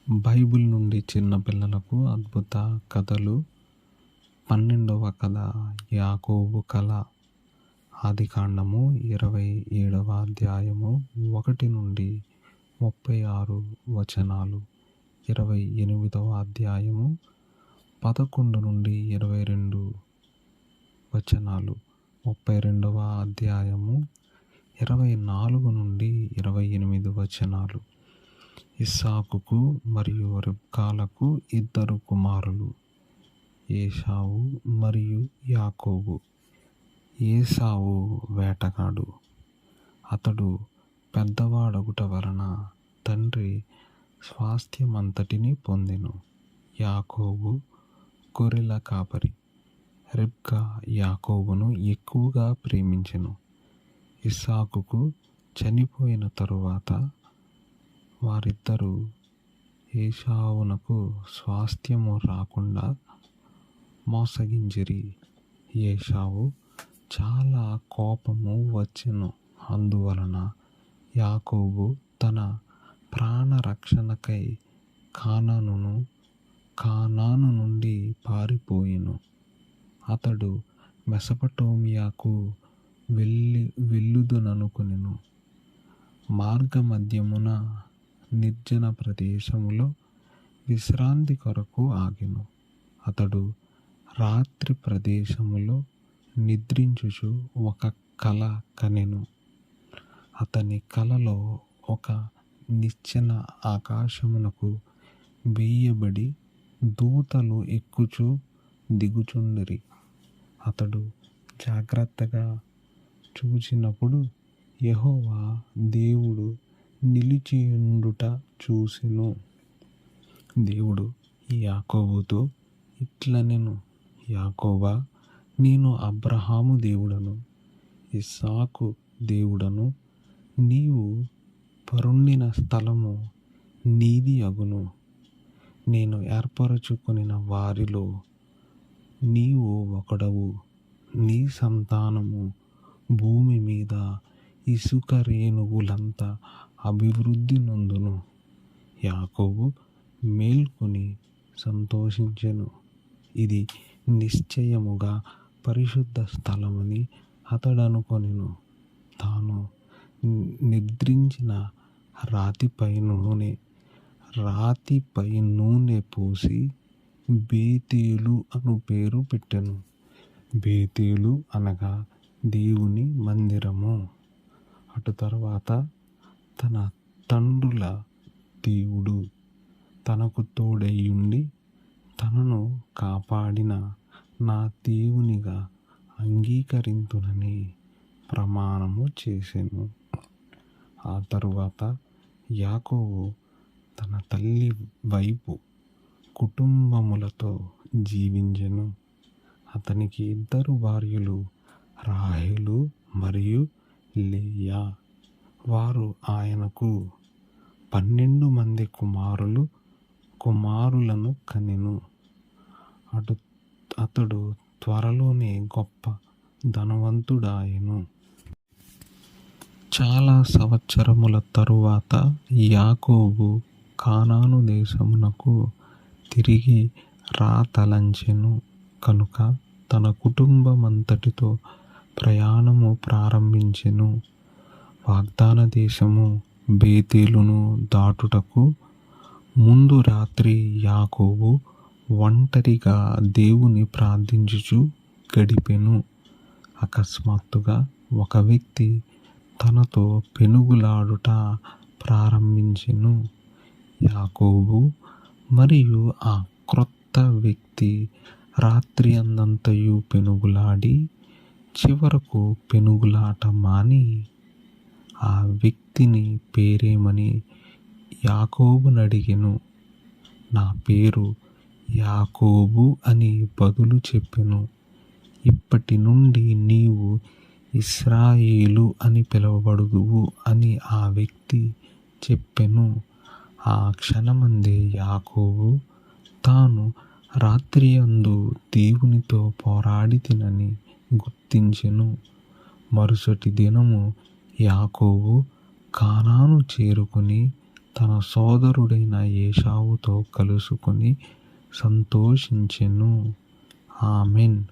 Bible నుండి చిన్నపిల్లలకు అద్భుత కథలు. 12వ కథ యాకోబు కల. ఆదికాండము 27వ అధ్యాయము 1 నుండి 36 వచనాలు. 28వ అధ్యాయము 11 నుండి 22 వచనాలు. 32వ అధ్యాయము 24 నుండి 28 వచనాలు. ఇస్సాకుకు మరియు రిబ్కాలకు 2 కుమారులు, ఏశావు మరియు యాకోబు. ఏశావు వేటగాడు. అతడు పెద్దవాడగుట వలన తండ్రి స్వాస్థ్యమంతటిని పొందెను. యాకోబు గొర్రెల కాపరి. రిబ్కా యాకోబును ఎక్కువగా ప్రేమించెను. ఇస్సాకుకు చనిపోయిన తరువాత వారిద్దరూ ఏశావునకు స్వాస్థ్యము రాకుండా మోసగించిరి. ఏశావు చాలా కోపము వచ్చెను. అందువలన యాకోబు తన ప్రాణరక్షణకై కానాను నుండి పారిపోయెను. అతడు మెసొపొతామియాకు వెళ్ళుదుననుకొనెను. మార్గమధ్యమున నిర్జన ప్రదేశములో విశ్రాంతి కొరకు ఆగెను. అతడు రాత్రి ప్రదేశములో నిద్రించుచు ఒక కల కనెను. అతని కలలో ఒక నిచ్చెన ఆకాశమునకు వేయబడి దూతలు ఎక్కుచూ దిగుచుండిరి. అతడు జాగ్రత్తగా చూచినప్పుడు యెహోవా దేవుడు నిలిచియుండుట చూసెను. దేవుడు యాకోబుతో ఇట్లనెను, యాకోబా, నేను అబ్రహాము దేవుడను, ఇస్సాకు దేవుడను. నీవు పరుండిన స్థలము నీది అగును. నేను ఏర్పరచుకొనిన వారిలో నీవు ఒకడవు. నీ సంతానము భూమి మీద ఇసుక రేణువులంత అభివృద్ధి నొందును. యాకోబు మేల్కొని సంతోషించెను. ఇది నిశ్చయముగా పరిశుద్ధ స్థలమని అతడనుకొనెను. తాను నిద్రించిన రాతిపై నూనె పోసి బేతేలు అను పేరు పెట్టెను. బేతేలు అనగా దేవుని మందిరము. అటు తరువాత తన తండ్రుల దేవుడు తనకు తోడైయుండి తనను కాపాడిన నా దేవునిగా అంగీకరింతునని ప్రమాణము చేసెను. ఆ తరువాత యాకోబు తన తల్లి వైపు కుటుంబములతో జీవించెను. అతనికి 2 భార్యలు, రాహేలు మరియు లేయా. వారు ఆయనకు 12 మంది కుమారులను కనెను. అతడు త్వరలోనే గొప్ప ధనవంతుడాయెను. చాలా సంవత్సరముల తరువాత యాకోబు కానాను దేశమునకు తిరిగి రాతలంచెను కనుక తన కుటుంబమంతటితో ప్రయాణము ప్రారంభించెను. వాగ్దాన దేశము బేతేలును దాటుటకు ముందు రాత్రి యాకోబు ఒంటరిగా దేవుని ప్రార్థించుచు గడిపెను. అకస్మాత్తుగా ఒక వ్యక్తి తనతో పెనుగులాడుట ప్రారంభించెను. యాకోబు మరియు ఆ క్రొత్త వ్యక్తి రాత్రి అందంతయు పెనుగులాడి చివరకు పెనుగులాట మాని ఆ వ్యక్తిని పేరేమని యాకోబునడిగెను. నా పేరు యాకోబు అని బదులు చెప్పెను. ఇప్పటి నుండి నీవు ఇశ్రాయేలు అని పిలువబడుదువు అని ఆ వ్యక్తి చెప్పెను. ఆ క్షణమందే యాకోబు తాను రాత్రియందు దేవునితో పోరాడితినని గుర్తించెను. మరుసటి దినము యాకోబు కానాను చేరుకుని తన సోదరుడైన ఏశావుతో కలుసుకొని సంతోషించెను. ఆమేన్.